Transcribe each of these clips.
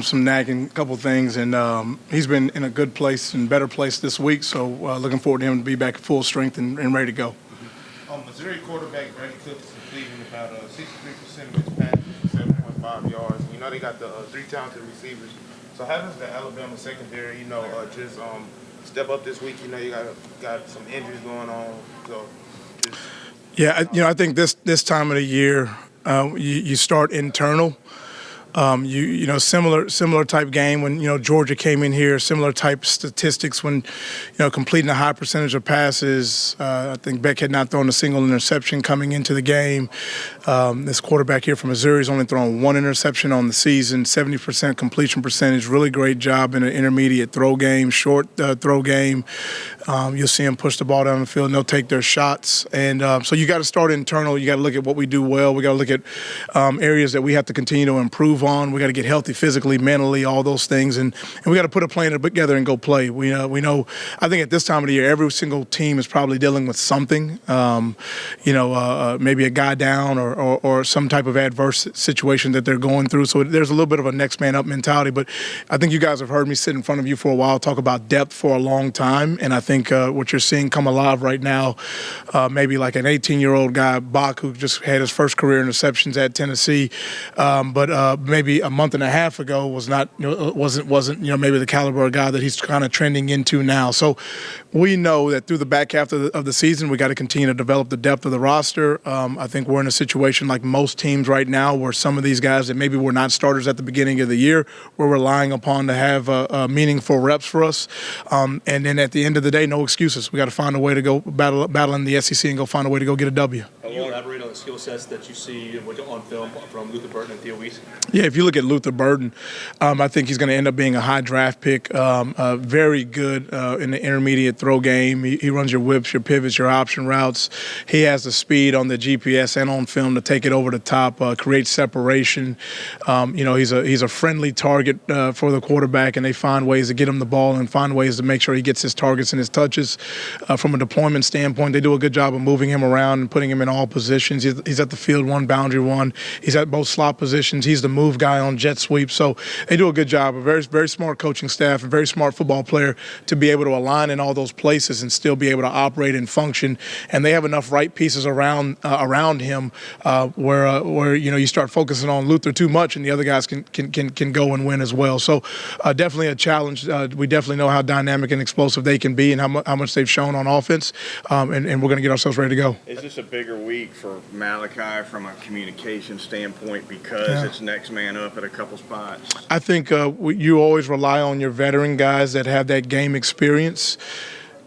Some nagging couple things, and he's been in a good place and better place this week. So looking forward to him to be back at full strength and ready to go. Missouri quarterback Brady Cook is completing about 63% of his passes, 7.5 yards. You know they got the 3 talented receivers. So how does the Alabama secondary, just step up this week? You know you got some injuries going on. So I think this time of the year you start internal. Similar type game when, Georgia came in here, similar type statistics when, completing a high percentage of passes. I think Beck had not thrown a single interception coming into the game. This quarterback here from Missouri has only thrown 1 interception on the season, 70% completion percentage, really great job in an intermediate throw game, short throw game. You'll see them push the ball down the field and they'll take their shots. And so you got to start internal. You got to look at what we do well. We got to look at areas that we have to continue to improve on. We got to get healthy physically, mentally, all those things, and we got to put a plan together and go play. We know. I think at this time of the year, every single team is probably dealing with something. Maybe a guy down or some type of adverse situation that they're going through. So there's a little bit of a next man up mentality. But I think you guys have heard me sit in front of you for a while, talk about depth for a long time, and I think what you're seeing come alive right now, maybe like an 18-year-old guy, Bach, who just had his first career interceptions at Tennessee, but maybe a month and a half ago wasn't maybe the caliber of guy that he's kind of trending into now. So we know that through the back half of the season, we got to continue to develop the depth of the roster. I think we're in a situation like most teams right now where some of these guys that maybe were not starters at the beginning of the year, we're relying upon to have meaningful reps for us. And then at the end of the day, no excuses. We got to find a way to go battle in the SEC and go find a way to go get a W. Can you elaborate on the skill sets that you see on film from Luther Burden and Theo Weiss? Yeah, if you look at Luther Burden, I think he's going to end up being a high draft pick. Very good in the intermediate throw game. He runs your whips, your pivots, your option routes. He has the speed on the GPS and on film to take it over the top, create separation. He's a friendly target for the quarterback, and they find ways to get him the ball and find ways to make sure he gets his targets and his touches. From a deployment standpoint, they do a good job of moving him around and putting him in all positions. He's at the field one, boundary one. He's at both slot positions. He's the move guy on jet sweep. So they do a good job. A very, very smart coaching staff, a very smart football player to be able to align in all those places and still be able to operate and function. And they have enough right pieces around him where you start focusing on Luther too much and the other guys can go and win as well. So definitely a challenge. We definitely know how dynamic and explosive they can be and how much they've shown on offense. And we're going to get ourselves ready to go. Is this a bigger week for Malachi from a communication standpoint because it's next man up at a couple spots? I think you always rely on your veteran guys that have that game experience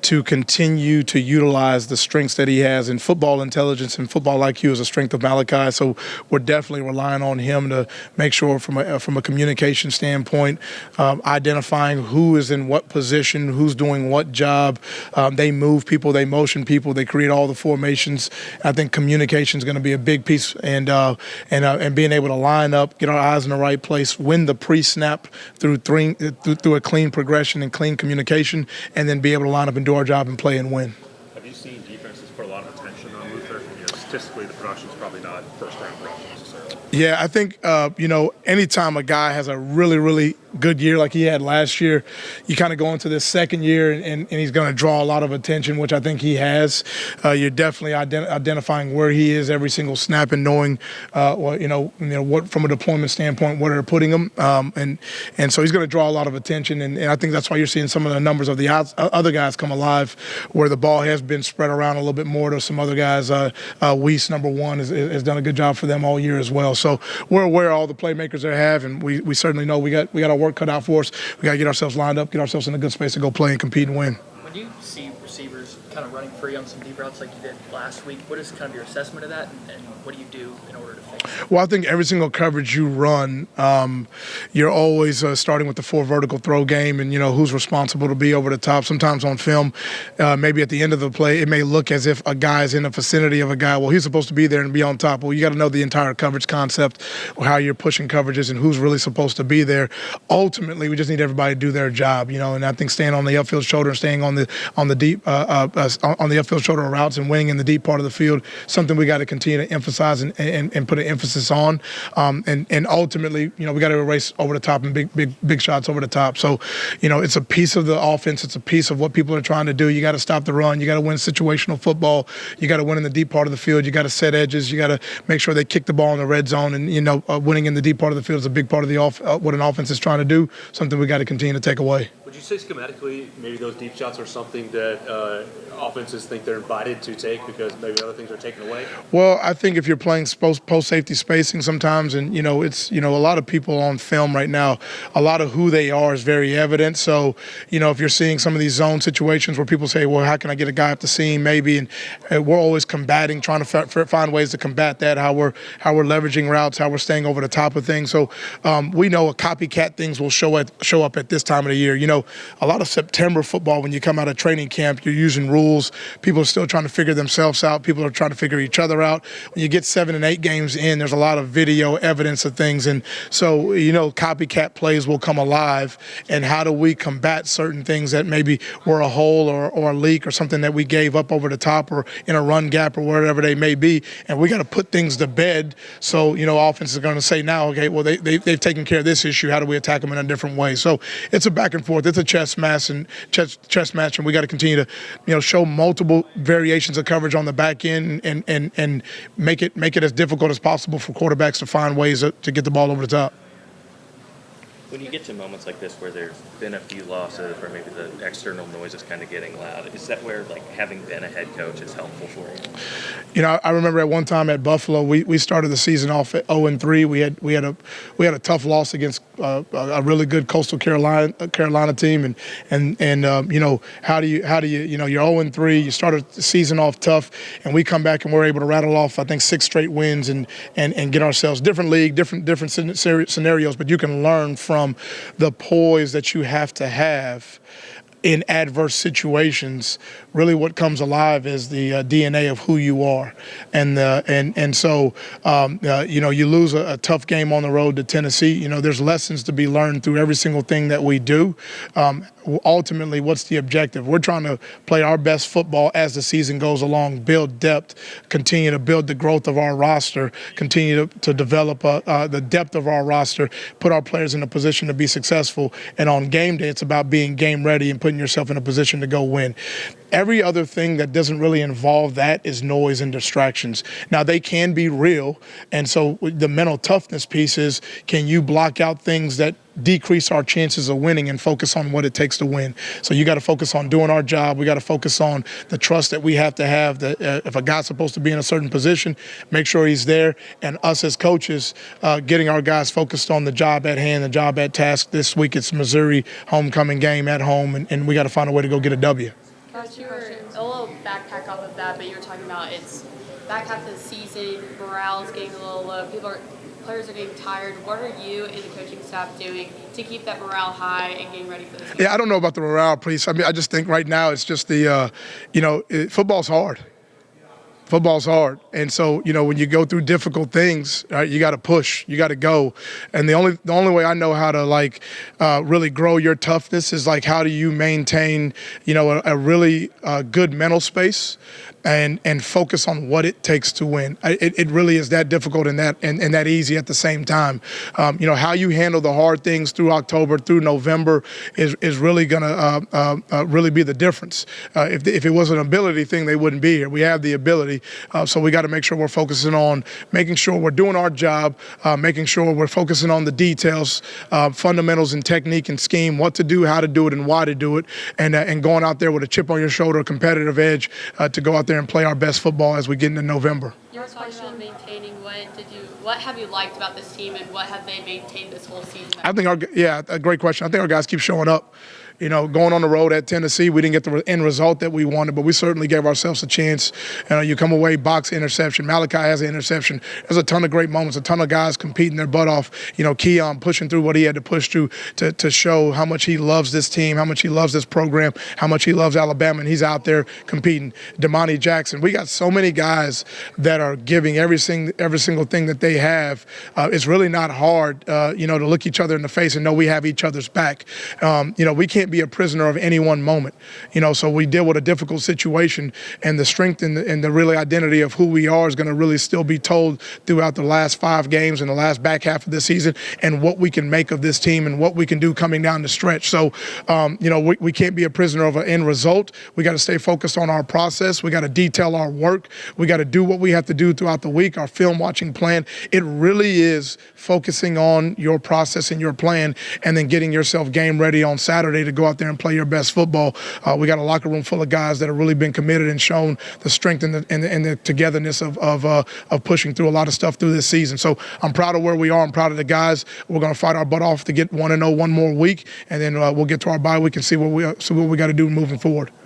to continue to utilize the strengths that he has in football intelligence and football IQ is a strength of Malachi. So we're definitely relying on him to make sure from a communication standpoint, identifying who is in what position, who's doing what job. They move people, they motion people, they create all the formations. I think communication is going to be a big piece, and being able to line up, get our eyes in the right place, win the pre-snap through a clean progression and clean communication, and then be able to line up and do our job and play and win. Have you seen defenses put a lot of attention on Luther? Statistically, the production's probably not first-round production necessarily. Yeah, I think, anytime a guy has a really, really good year like he had last year, you kind of go into this second year and he's going to draw a lot of attention, which I think he has. You're definitely identifying where he is every single snap and knowing, what from a deployment standpoint, where they're putting him. And so he's going to draw a lot of attention. And I think that's why you're seeing some of the numbers of the other guys come alive, where the ball has been spread around a little bit more to some other guys. Weiss, number one, has done a good job for them all year as well. So we're aware of all the playmakers they have, and we certainly know we got our work cut out for us. We got to get ourselves lined up, get ourselves in a good space to go play and compete and win. When you see receivers kind of running free on some deep routes like you did last week, what is kind of your assessment of that, and what do you do in order to fix it? Well, I think every single coverage you run, you're always starting with the 4 vertical throw game and, who's responsible to be over the top. Sometimes on film, maybe at the end of the play, it may look as if a guy is in the vicinity of a guy. Well, he's supposed to be there and be on top. Well, you got to know the entire coverage concept, how you're pushing coverages and who's really supposed to be there. Ultimately, we just need everybody to do their job, and I think staying on the upfield shoulder and staying on the deep on the upfield shoulder routes and winning in the deep part of the field, something we got to continue to emphasize and put an emphasis on. And ultimately, we got to erase over the top and big shots over the top. So, it's a piece of the offense. It's a piece of what people are trying to do. You got to stop the run. You got to win situational football. You got to win in the deep part of the field. You got to set edges. You got to make sure they kick the ball in the red zone. And, winning in the deep part of the field is a big part of the what an offense is trying to do, something we got to continue to take away. Would you say schematically maybe those deep shots are something that offenses think they're invited to take because maybe other things are taken away? Well, I think if you're playing post-safety spacing sometimes, and, it's, a lot of people on film right now, a lot of who they are is very evident. So, if you're seeing some of these zone situations where people say, well, how can I get a guy up the seam maybe? And we're always combating, trying to find ways to combat that, how we're leveraging routes, how we're staying over the top of things. So we know a copycat things will show up at this time of the year. A lot of September football, when you come out of training camp, you're using rules. People are still trying to figure themselves out. People are trying to figure each other out. When you get 7 and 8 games in, there's a lot of video evidence of things. And so, copycat plays will come alive. And how do we combat certain things that maybe were a hole or a leak or something that we gave up over the top or in a run gap or whatever they may be? And we got to put things to bed. So, offense is going to say now, okay, well, they've taken care of this issue. How do we attack them in a different way? So it's a back and forth. It's a chess match, and we got to continue to, show multiple variations of coverage on the back end and make it as difficult as possible for quarterbacks to find ways to get the ball over the top. When you get to moments like this where there's been a few losses or maybe the external noise is kind of getting loud, is that where having been a head coach is helpful for you? I remember at one time at Buffalo, we started the season off at 0-3. We had a tough loss against a really good Coastal Carolina team, and how do you you're 0-3, you started the season off tough, and we come back and we're able to rattle off I think 6 straight wins and get ourselves different league, different scenarios, but you can learn from the poise that you have to have in adverse situations. Really what comes alive is the DNA of who you are. And so you lose a tough game on the road to Tennessee. There's lessons to be learned through every single thing that we do. Ultimately, what's the objective? We're trying to play our best football as the season goes along, build depth, continue to build the growth of our roster, continue to develop the depth of our roster, put our players in a position to be successful. And on game day, it's about being game ready and putting yourself in a position to go win. Every other thing that doesn't really involve that is noise and distractions. Now, they can be real, and so the mental toughness piece is, can you block out things that decrease our chances of winning and focus on what it takes to win? So you got to focus on doing our job. We got to focus on the trust that we have to have, that if a guy's supposed to be in a certain position, make sure he's there. And us as coaches, getting our guys focused on the job at hand, the job at task. This week it's Missouri homecoming game at home, and we got to find a way to go get a W. Coach, you were a little backpack off of that, but you were talking about it's back half of the season, morale is getting a little low, players are getting tired. What are you and the coaching staff doing to keep that morale high and getting ready for this game? Yeah, I don't know about the morale piece. I mean, I just think right now it's just football's hard. Football's hard. And so, when you go through difficult things, right, you got to push, you got to go. And the only way I know how to really grow your toughness is how do you maintain, a really good mental space and focus on what it takes to win. It really is that difficult and that easy at the same time. How you handle the hard things through October, through November is really going to really be the difference. If it was an ability thing, they wouldn't be here. We have the ability. So we got to make sure we're focusing on making sure we're doing our job, making sure we're focusing on the details, fundamentals and technique and scheme, what to do, how to do it, and why to do it, and going out there with a chip on your shoulder, a competitive edge to go out there and play our best football as we get into November. You were talking about maintaining. What have you liked about this team, and what have they maintained this whole season? I think a great question. I think our guys keep showing up. Going on the road at Tennessee, we didn't get the end result that we wanted, but we certainly gave ourselves a chance. You come away, box interception. Malachi has an interception. There's a ton of great moments, a ton of guys competing their butt off. Keon pushing through what he had to push through to show how much he loves this team, how much he loves this program, how much he loves Alabama, and he's out there competing. Damani Jackson. We got so many guys that are giving every single thing that they have. It's really not hard, to look each other in the face and know we have each other's back. We can't can't be a prisoner of any one moment. So we deal with a difficult situation, and the strength and the really identity of who we are is going to really still be told throughout the last 5 games and the last back half of this season, and what we can make of this team and what we can do coming down the stretch. So, we can't be a prisoner of an end result. We got to stay focused on our process. We got to detail our work. We got to do what we have to do throughout the week, our film watching plan. It really is focusing on your process and your plan, and then getting yourself game ready on Saturday to go out there and play your best football. We got a locker room full of guys that have really been committed and shown the strength and the togetherness of pushing through a lot of stuff through this season. So I'm proud of where we are. I'm proud of the guys. We're going to fight our butt off to get 1-0 one more week, and then we'll get to our bye week and see what we got to do moving forward.